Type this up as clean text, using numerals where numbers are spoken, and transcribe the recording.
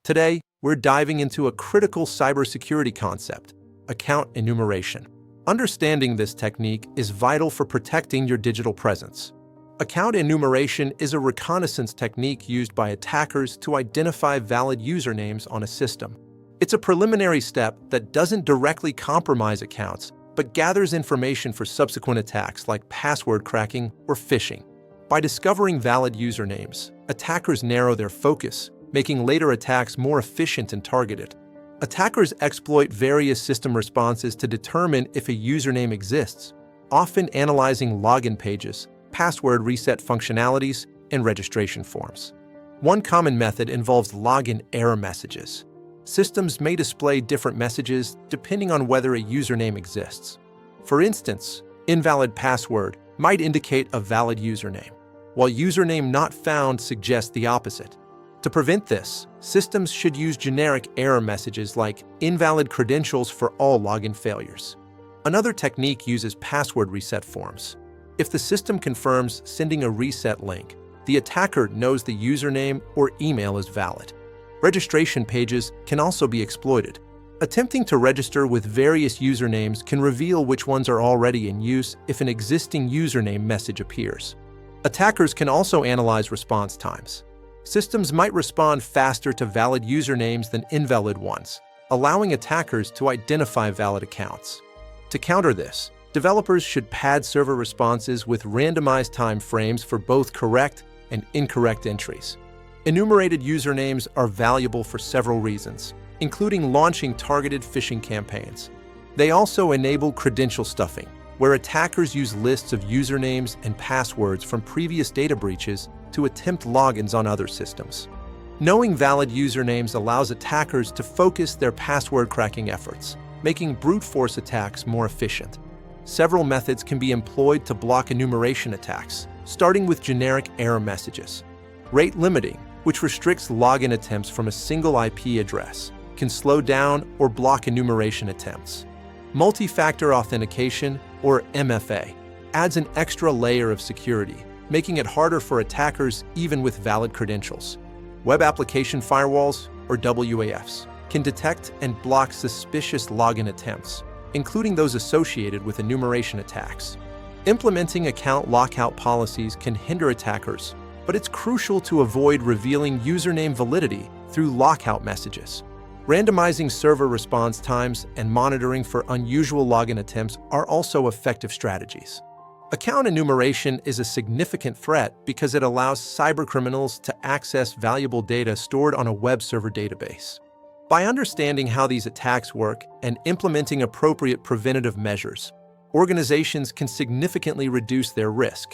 Today, we're diving into a critical cybersecurity concept, account enumeration. Understanding this technique is vital for protecting your digital presence. Account enumeration is a reconnaissance technique used by attackers to identify valid usernames on a system. It's a preliminary step that doesn't directly compromise accounts, but gathers information for subsequent attacks like password cracking or phishing. By discovering valid usernames, attackers narrow their focus, making later attacks more efficient and targeted. Attackers exploit various system responses to determine if a username exists, often analyzing login pages, password reset functionalities, and registration forms. One common method involves login error messages. Systems may display different messages depending on whether a username exists. For instance, invalid password might indicate a valid username, while username not found suggests the opposite. To prevent this, systems should use generic error messages like invalid credentials for all login failures. Another technique uses password reset forms. If the system confirms sending a reset link, the attacker knows the username or email is valid. Registration pages can also be exploited. Attempting to register with various usernames can reveal which ones are already in use if an existing username message appears. Attackers can also analyze response times. Systems might respond faster to valid usernames than invalid ones, allowing attackers to identify valid accounts. To counter this, developers should pad server responses with randomized time frames for both correct and incorrect entries. Enumerated usernames are valuable for several reasons, including launching targeted phishing campaigns. They also enable credential stuffing, where attackers use lists of usernames and passwords from previous data breaches to attempt logins on other systems. Knowing valid usernames allows attackers to focus their password cracking efforts, making brute force attacks more efficient. Several methods can be employed to block enumeration attacks, starting with generic error messages. Rate limiting, which restricts login attempts from a single IP address, can slow down or block enumeration attempts. Multi-factor authentication, or MFA, adds an extra layer of security, making it harder for attackers even with valid credentials. Web application firewalls, or WAFs, can detect and block suspicious login attempts, including those associated with enumeration attacks. Implementing account lockout policies can hinder attackers, but it's crucial to avoid revealing username validity through lockout messages. Randomizing server response times and monitoring for unusual login attempts are also effective strategies. Account enumeration is a significant threat because it allows cybercriminals to access valuable data stored on a web server database. By understanding how these attacks work and implementing appropriate preventative measures, organizations can significantly reduce their risk